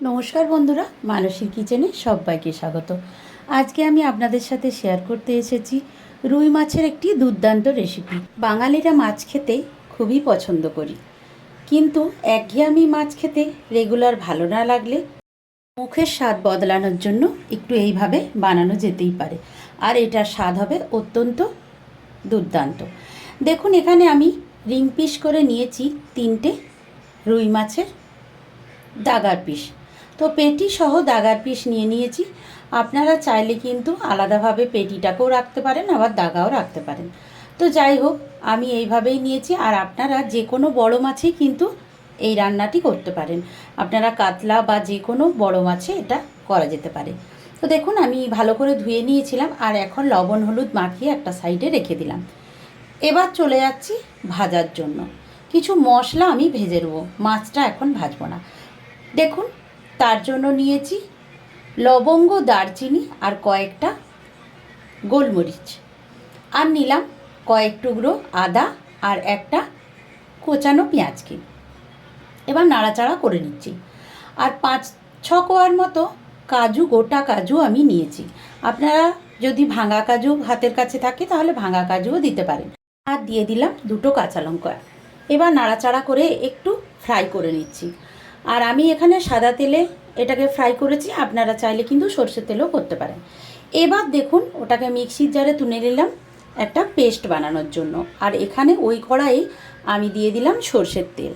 নমস্কার বন্ধুরা, মানসীর কিচেনে সবাইকে স্বাগত। আজকে আমি আপনাদের সাথে শেয়ার করতে এসেছি রুই মাছের একটি দুর্দান্ত রেসিপি। বাঙালিরা মাছ খেতে খুবই পছন্দ করি, কিন্তু একঘেয়েমি মাছ খেতে রেগুলার ভালো না লাগলে মুখের স্বাদ বদলানোর জন্য একটু এইভাবে বানানো যেতেই পারে, আর এটার স্বাদ হবে অত্যন্ত দুর্দান্ত। দেখুন, এখানে আমি রিং পিস করে নিয়েছি 3টে রুই মাছের দাগার পিস। তো পেটি সহ দাগার পিস নিয়েছি। আপনারা চাইলে কিন্তু আলাদাভাবে পেটিটাকেও রাখতে পারেন, আবার দাগাও রাখতে পারেন। তো যাই হোক, আমি এইভাবেই নিয়েছি। আর আপনারা যে কোনো বড় মাছেই কিন্তু এই রান্নাটি করতে পারেন। আপনারা কাতলা বা যে কোনো বড় মাছে এটা করা যেতে পারে। তো দেখুন, আমি ভালো করে ধুয়ে নিয়েছিলাম, আর এখন লবণ হলুদ মাখিয়ে একটা সাইডে রেখে দিলাম। এবার চলে যাচ্ছি ভাজার জন্য। কিছু মশলা আমি ভেজে নেবো, মাছটা এখন ভাজবো না। দেখুন, তার জন্য নিয়েছি লবঙ্গ, দারচিনি আর কয়েকটা গোলমরিচ, আর নিলাম কয়েক টুকরো আদা আর একটা কোচানো পেঁয়াজকে। এবার নাড়াচাড়া করে নিচ্ছি। আর 5-6 কোয়ার মতো কাজু, গোটা কাজু আমি নিয়েছি। আপনারা যদি ভাঙা কাজু হাতের কাছে থাকে তাহলে ভাঙা কাজুও দিতে পারেন। আর দিয়ে দিলাম 2টো কাঁচা লঙ্কা। এবার নাড়াচাড়া করে একটু ফ্রাই করে নিচ্ছি। আর আমি এখানে সাদা তেলে এটাকে ফ্রাই করেছি, আপনারা চাইলে কিন্তু সর্ষের তেলও করতে পারেন। এবার দেখুন, ওটাকে মিক্সির জারে তুলে নিলাম একটা পেস্ট বানানোর জন্য। আর এখানে ওই কড়াইয়ে আমি দিয়ে দিলাম সর্ষের তেল।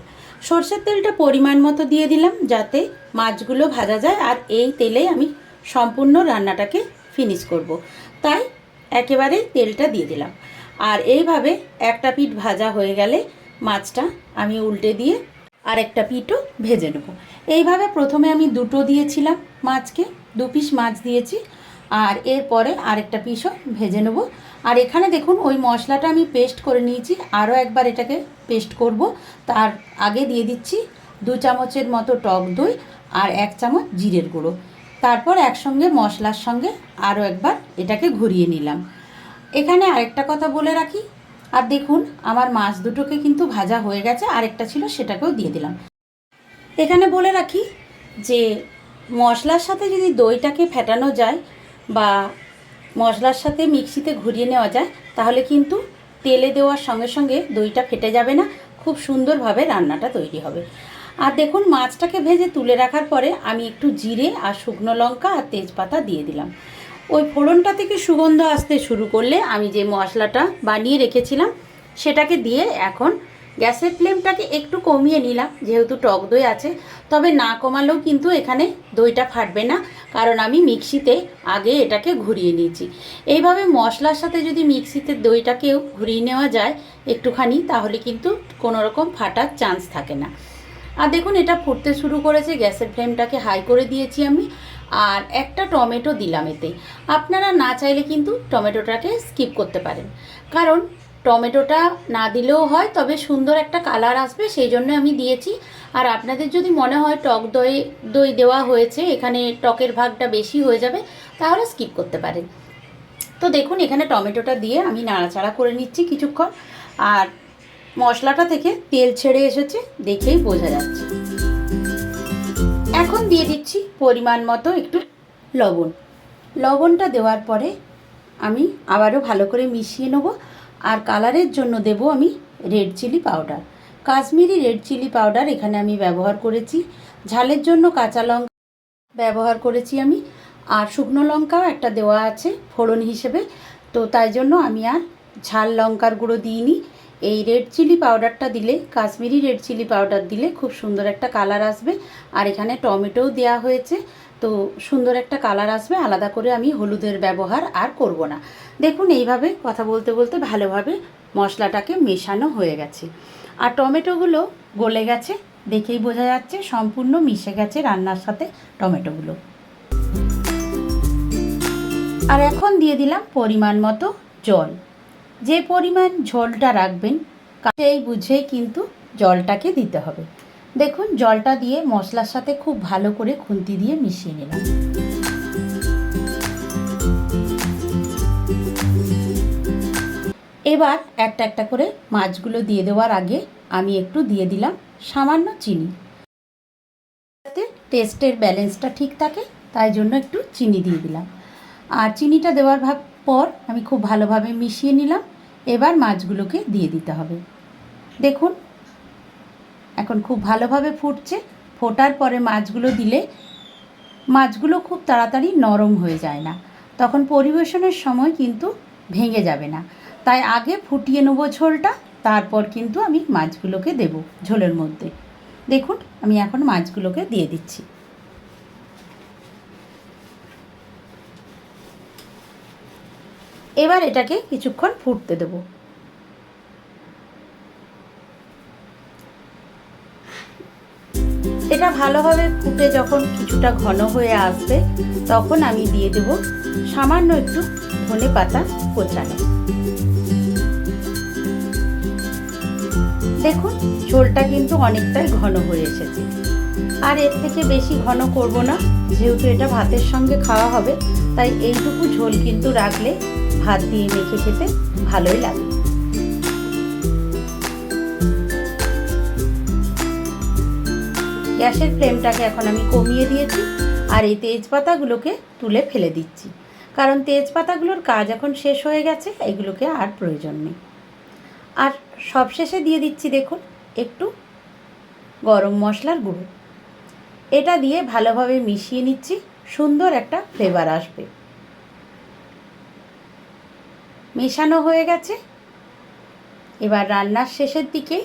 সর্ষের তেলটা পরিমাণ মতো দিয়ে দিলাম, যাতে মাছগুলো ভাজা যায়। আর এই তেলে আমি সম্পূর্ণ রান্নাটাকে ফিনিশ করব, তাই একেবারে তেলটা দিয়ে দিলাম। আর এইভাবে একটা পিঠ ভাজা হয়ে গেলে মাছটা আমি উল্টে দিয়ে আরেকটা পিঠও ভেজে নেব। এইভাবে প্রথমে আমি 2টো দিয়েছিলাম মাছকে, 2 পিস মাছ দিয়েছি, আর এরপরে আরেকটা পিসও ভেজে নেব। আর এখানে দেখুন, ওই মশলাটা আমি পেস্ট করে নিয়েছি, আরও একবার এটাকে পেস্ট করব। তার আগে দিয়ে দিচ্ছি 2 চামচের মতো টক দই আর 1 চামচ জিরের গুঁড়ো। তারপর একসঙ্গে মশলার সঙ্গে আরও একবার এটাকে ঘুরিয়ে নিলাম। এখানে আরেকটা কথা বলে রাখি, আর দেখুন আমার মাছ দুটোকে কিন্তু ভাজা হয়ে গেছে, আরেকটা ছিল সেটাকেও দিয়ে দিলাম। এখানে বলে রাখি যে মশলার সাথে যদি দইটাকে ফেটানো যায় বা মশলার সাথে মিক্সিতে ঘুরিয়ে নেওয়া যায়, তাহলে কিন্তু তেলে দেওয়ার সঙ্গে সঙ্গে দইটা ফেটে যাবে না, খুব সুন্দরভাবে রান্নাটা তৈরি হবে। আর দেখুন, মাছটাকে ভেজে তুলে রাখার পরে আমি একটু জিরে আর শুকনো লঙ্কা আর তেজপাতা দিয়ে দিলাম। ওই ফোড়নটা থেকে সুগন্ধ আসতে শুরু করলে আমি যে মশলাটা বানিয়ে রেখেছিলাম সেটাকে দিয়ে এখন গ্যাসের ফ্লেমটাকে একটু কমিয়ে নিলাম, যেহেতু টক দই আছে। তবে না কমালেও কিন্তু এখানে দইটা ফাটবে না, কারণ আমি মিক্সিতে আগে এটাকে ঘুরিয়ে নিয়েছি। এইভাবে মশলার সাথে যদি মিক্সিতে দইটাকেও ঘুরিয়ে নেওয়া যায় একটুখানি, তাহলে কিন্তু কোনো রকম ফাটার চান্স থাকে না। আর দেখুন, এটা ফুটতে শুরু করেছে, গ্যাসের ফ্লেমটাকে হাই করে দিয়েছি আমি। আর একটা টমেটো দিলাম এতে। আপনারা না চাইলে কিন্তু টমেটোটাকে স্কিপ করতে পারেন, কারণ টমেটোটা না দিলেও হয়, তবে সুন্দর একটা কালার আসবে, সেই জন্য আমি দিয়েছি। আর আপনাদের যদি মনে হয় টক দই দেওয়া হয়েছে, এখানে টকের ভাগটা বেশি হয়ে যাবে, তাহলে স্কিপ করতে পারেন। তো দেখুন, এখানে টমেটোটা দিয়ে আমি নাড়াচাড়া করে নিচ্ছি কিছুক্ষণ। আর মশলাটা থেকে তেল ছেড়ে এসেছে, দেখেই বোঝা যাচ্ছে। এখন দিয়ে দিচ্ছি পরিমাণ মতো একটু লবণ। লবণটা দেওয়ার পরে আমি আবারও ভালো করে মিশিয়ে নেব। আর কালারের জন্য দেব আমি red chili powder, Kashmiri red chili powder এখানে আমি ব্যবহার করেছি। ঝালের জন্য কাঁচা লঙ্কা ব্যবহার করেছি আমি, আর শুকনো লঙ্কাও একটা দেওয়া আছে ফোড়ন হিসেবে। তো তাই জন্য আমি আর ঝাল লঙ্কার গুঁড়ো দিইনি। এই রেড চিলি পাউডারটা দিলে, কাশ্মীরি রেড চিলি পাউডার দিলে খুব সুন্দর একটা কালার আসবে। আর এখানে টমেটোও দেওয়া হয়েছে, তো সুন্দর একটা কালার আসবে। আলাদা করে আমি হলুদের ব্যবহার আর করব না। দেখুন, এইভাবে কথা বলতে বলতে ভালোভাবে মশলাটাকে মেশানো হয়ে গেছে, আর টমেটোগুলো গলে গেছে, দেখেই বোঝা যাচ্ছে সম্পূর্ণ মিশে গেছে রান্নার সাথে টমেটোগুলো। আর এখন দিয়ে দিলাম পরিমাণ মতো জল। যে পরিমাণ ঝোলটা রাখবেন সেই বুঝেই কিন্তু জলটাকে দিতে হবে। দেখুন, জলটা দিয়ে মশলার সাথে খুব ভালো করে খুন্তি দিয়ে মিশিয়ে নিলাম। এবার একটা একটা করে মাছগুলো দিয়ে দেওয়ার আগে আমি একটু দিয়ে দিলাম সামান্য চিনি, যাতে টেস্টের ব্যালেন্সটা ঠিক থাকে, তাই জন্য একটু চিনি দিয়ে দিলাম। আর চিনিটা দেওয়ার পর আমি খুব ভালোভাবে মিশিয়ে নিলাম। এবার মাছগুলোকে দিয়ে দিতে হবে। দেখুন এখন খুব ভালোভাবে ফুটছে। ফোটার পরে মাছগুলো দিলে মাছগুলো খুব তাড়াতাড়ি নরম হয়ে যায় না, তখন পরিবেশনের সময় কিন্তু ভেঙে যাবে না। তাই আগে ফুটিয়ে নেব ঝোলটা, তারপর কিন্তু আমি মাছগুলোকে দেব ঝোলের মধ্যে। দেখুন আমি এখন মাছগুলোকে দিয়ে দিচ্ছি। এবার এটাকে কিছুক্ষণ ফুটতে দেব। এটা ভালোভাবে ফুটে যখন কিছুটা ঘন হয়ে আসবে, তখন আমি দিয়ে দেব সামান্য একটু ধনেপাতা কোচানো। দেখুন ঝোলটা কিন্তু অনেকটাই ঘন হয়ে এসেছে। আর এর থেকে বেশি ঘন করব না, যেহেতু এটা ভাতের সঙ্গে খাওয়া হবে, তাই এইটুকু ঝোল কিন্তু রাখলে ভাত দিয়ে মেখে খেতে ভালোই লাগে। গ্যাসের ফ্লেমটাকে এখন আমি কমিয়ে দিয়েছি, আর এই তেজপাতাগুলোকে তুলে ফেলে দিচ্ছি, কারণ তেজপাতাগুলোর কাজ এখন শেষ হয়ে গেছে, এগুলোকে আর প্রয়োজন নেই। আর সবশেষে দিয়ে দিচ্ছি দেখুন একটু গরম মশলার গুঁড়ো। এটা দিয়ে ভালোভাবে মিশিয়ে নিচ্ছি, সুন্দর একটা ফ্লেভার আসবে। মেশানো হয়ে গেছে। এবার রান্নার শেষের দিকে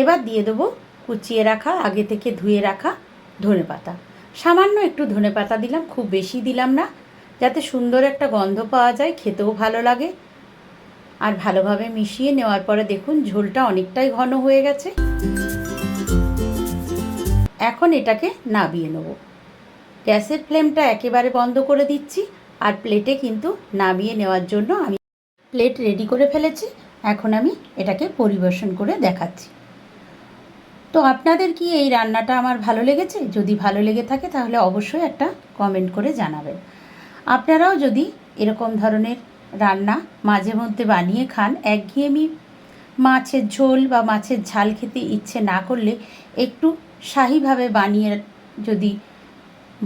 এবার দিয়ে দেবো কুচিয়ে রাখা, আগে থেকে ধুয়ে রাখা ধনেপাতা। সামান্য একটু ধনেপাতা দিলাম, খুব বেশি দিলাম না, যাতে সুন্দর একটা গন্ধ পাওয়া যায়, খেতেও ভালো লাগে। আর ভালোভাবে মিশিয়ে নেওয়ার পরে দেখুন ঝোলটা অনেকটাই ঘন হয়ে গেছে। এখন এটাকে নামিয়ে নেব। গ্যাসের ফ্লেমটা একেবারে বন্ধ করে দিচ্ছি, আর প্লেটে কিন্তু নামিয়ে নেওয়ার জন্য আমি প্লেট রেডি করে ফেলেছি। এখন আমি এটাকে পরিবেশন করে দেখাচ্ছি। তো আপনাদের কি এই রান্নাটা আমার ভালো লেগেছে? যদি ভালো লেগে থাকে তাহলে অবশ্যই একটা কমেন্ট করে জানাবেন। আপনারাও যদি এরকম ধরনের রান্না মাঝে মধ্যে বানিয়ে খান, একঘেয়েমি মাছের ঝোল বা মাছের ঝাল খেতে ইচ্ছে না করলে একটু শাহিভাবে বানিয়ে যদি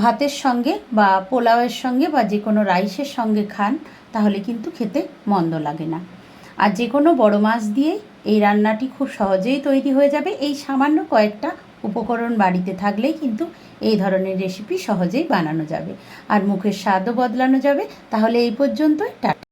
ভাতের সঙ্গে বা পোলাওয়ের সঙ্গে বা যে কোনো রাইসের সঙ্গে খান, তাহলে কিন্তু খেতে মন্দ লাগে না। আর যে কোনো বড় মাছ দিয়ে এই রান্নাটি খুব সহজেই তৈরি হয়ে যাবে। এই সামান্য কয়েকটা উপকরণ বাড়িতে থাকলেই কিন্তু এই ধরনের রেসিপি সহজেই বানানো যাবে, আর মুখের স্বাদও বদলানো যাবে। তাহলে এই পর্যন্তই, টাটা।